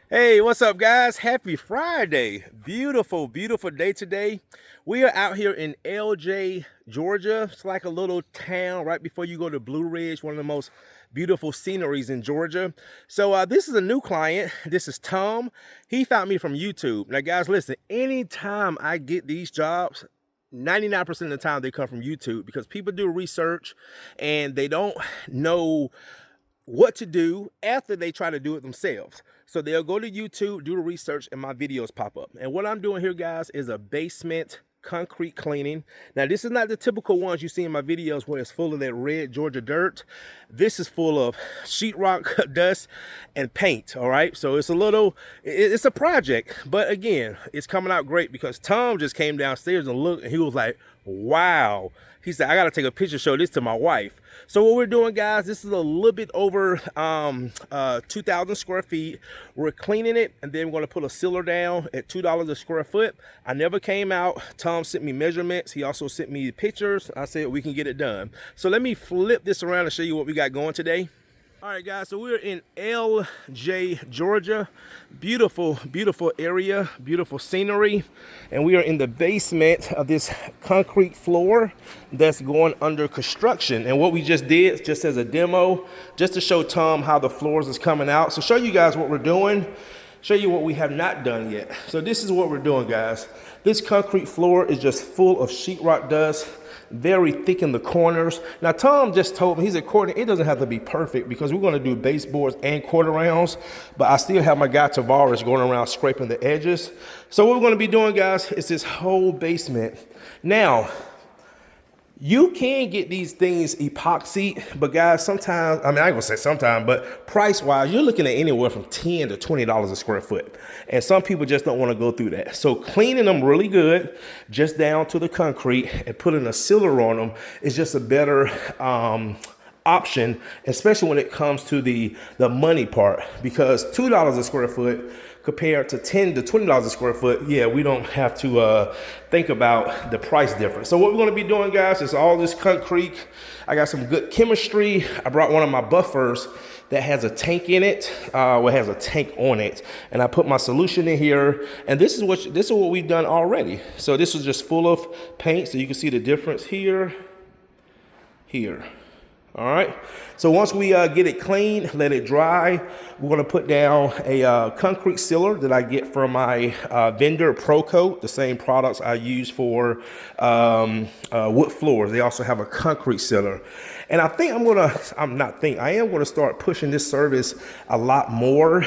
Hey, what's up, guys? Happy Friday. Beautiful, beautiful day today. We are out here in Ellijay, Georgia. It's like a little town right before you go to Blue Ridge, one of the most beautiful sceneries in Georgia. So this is a new client. This is Tom. He found me from YouTube. Now, guys, listen, anytime I get these jobs, 99% of the time they come from YouTube because people do research and they don't know what to do after they try to do it themselves. So they'll go to YouTube, do the research, and my videos pop up. And what I'm doing here, guys, is a basement concrete cleaning. Now, this is not the typical ones you see in my videos where it's full of that red Georgia dirt. This is full of sheetrock dust and paint, all right? So it's it's a project, but again, it's coming out great because Tom just came downstairs and looked, and he was like, wow. He said, I gotta take a picture, show this to my wife. So what we're doing, guys, this is a little bit over 2,000 square feet. We're cleaning it, and then we're gonna put a sealer down at $2 a square foot. I never came out. Tom sent me measurements. He also sent me pictures. I said we can get it done. So let me flip this around and show you what we got going today. All right, guys, so we're in Ellijay, Georgia. Beautiful, beautiful area, beautiful scenery. And we are in the basement of this concrete floor that's going under construction. And what we just did, just as a demo, just to show Tom how the floors is coming out. So show you guys what we're doing, show you what we have not done yet. So this is what we're doing, guys. This concrete floor is just full of sheetrock dust, very thick in the corners. Now, Tom just told me, he said, Courtney, it doesn't have to be perfect because we're going to do baseboards and quarter rounds, but I still have my guy Tavares going around scraping the edges. So what we're going to be doing, guys, is this whole basement. Now, you can get these things epoxy, but guys, sometimes, I mean, I ain't gonna say sometimes, but price-wise, you're looking at anywhere from $10 to $20 a square foot. And some people just don't wanna go through that. So cleaning them really good, just down to the concrete and putting a sealer on them is just a better option, especially when it comes to the money part, because $2 a square foot compared to $10 to $20 a square foot, yeah, we don't have to think about the price difference. So what we're gonna be doing, guys, is all this concrete. I got some good chemistry. I brought one of my buffers that has a tank in it, has a tank on it, and I put my solution in here. And this is what we've done already. So this is just full of paint, so you can see the difference here. All right, so once we get it clean, let it dry, we're gonna put down a concrete sealer that I get from my vendor, ProCoat, the same products I use for wood floors. They also have a concrete sealer. And I think I am gonna start pushing this service a lot more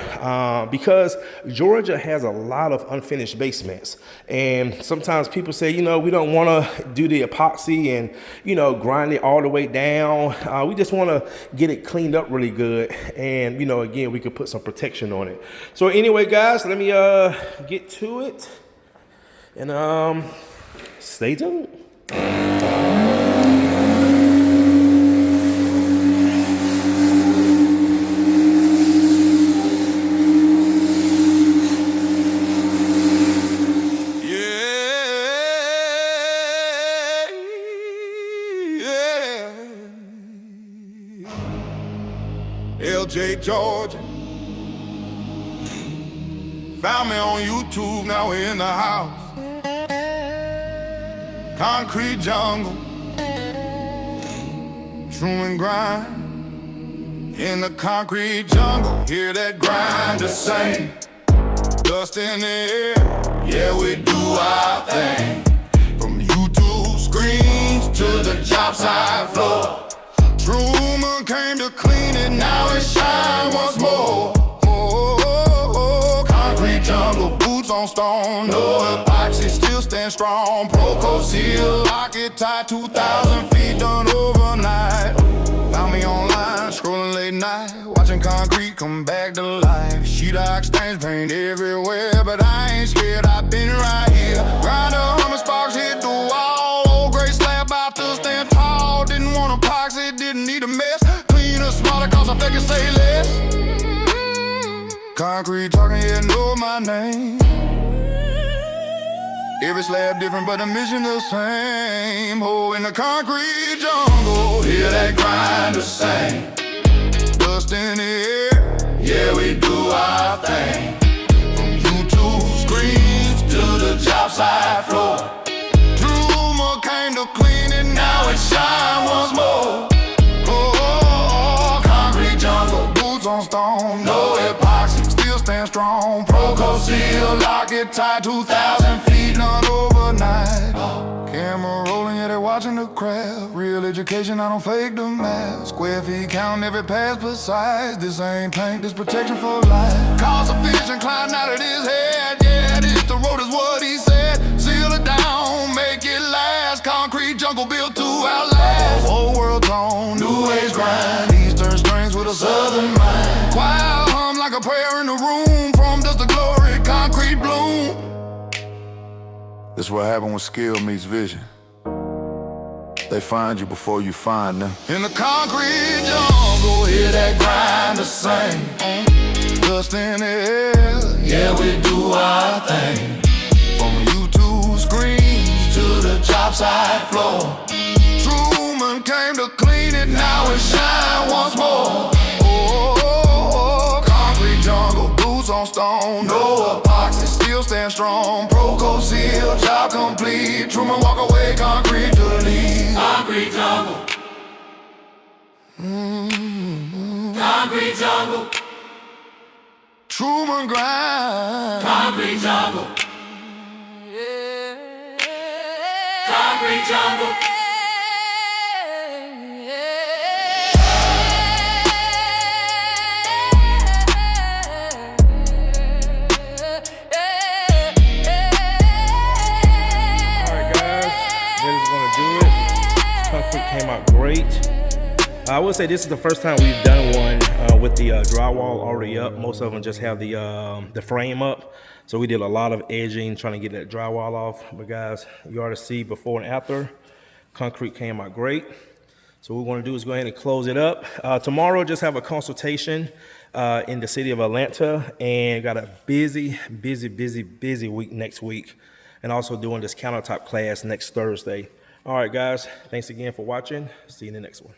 because Georgia has a lot of unfinished basements. And sometimes people say, you know, we don't wanna do the epoxy and, you know, grind it all the way down. We just wanna get it cleaned up really good. And, you know, again, we could put some protection on it. So anyway, guys, let me get to it and stay tuned. Ellijay, Georgia. Found me on YouTube, now we're in the house. Concrete jungle, true and grind. In the concrete jungle, hear that grinder sing. Dust in the air, yeah, we do our thing. From YouTube screens to the job site floor. Truman came to clean it, now it shine once more. Concrete jungle, boots on stone, no epoxy, still stand strong. ProCoat seal, lock it tight, 2,000 feet done overnight. Found me online, scrolling late night, watching concrete come back to life. Sheetrock stains, paint everywhere, but I ain't scared, I've been right here. Grinder, Hummer sparks hit the wall, old gray slab about to stand tall. Didn't want epoxy, didn't need a mess. Cleaner, smarter, cause I think I say less. Concrete talking, yeah, know my name. Every slab different, but the mission the same. Oh, in the concrete jungle, hear that grinder sing. Dust in the air, yeah, we do our thing. side floor. Rumor came to clean it, now it shine once more. Oh, concrete jungle, boots on stone, no epoxy, still stand strong. ProCoat seal, lock it tight, 2,000 feet, none overnight. Camera rolling, yeah, they're watching the craft. Real education, I don't fake the math. Square feet counting every pass precise. This ain't paint, this protection for life. Cause a fish and climb out of his head. Yeah, this the road is what he said. Seal it down, make it last. Concrete jungle built to outlast. Whole world tone, new age grind. Eastern strings with a southern mind. Choir hum like a prayer in the room. From dust to glory, concrete bloom. This is what happened when skill meets vision. They find you before you find them. In the concrete jungle, hear that grinder sing. Dust in the air, yeah, we do our thing. From YouTube screens to the job site floor. Truman came to clean it, now it shine once more. Oh, concrete jungle, boots on stone, no epoxy, still stand strong. ProCoat seal, job complete. Truman walk away, concrete to lead. Concrete jungle. Concrete jungle. Truman grind. Concrete jungle. Concrete jungle. Came out great. I would say this is the first time we've done one with the drywall already up. Most of them just have the frame up. So we did a lot of edging trying to get that drywall off. But guys, you ought to see before and after. Concrete came out great. So what we're going to do is go ahead and close it up. Tomorrow, just have a consultation in the city of Atlanta, and got a busy week next week, and also doing this countertop class next Thursday. All right, guys, thanks again for watching. See you in the next one.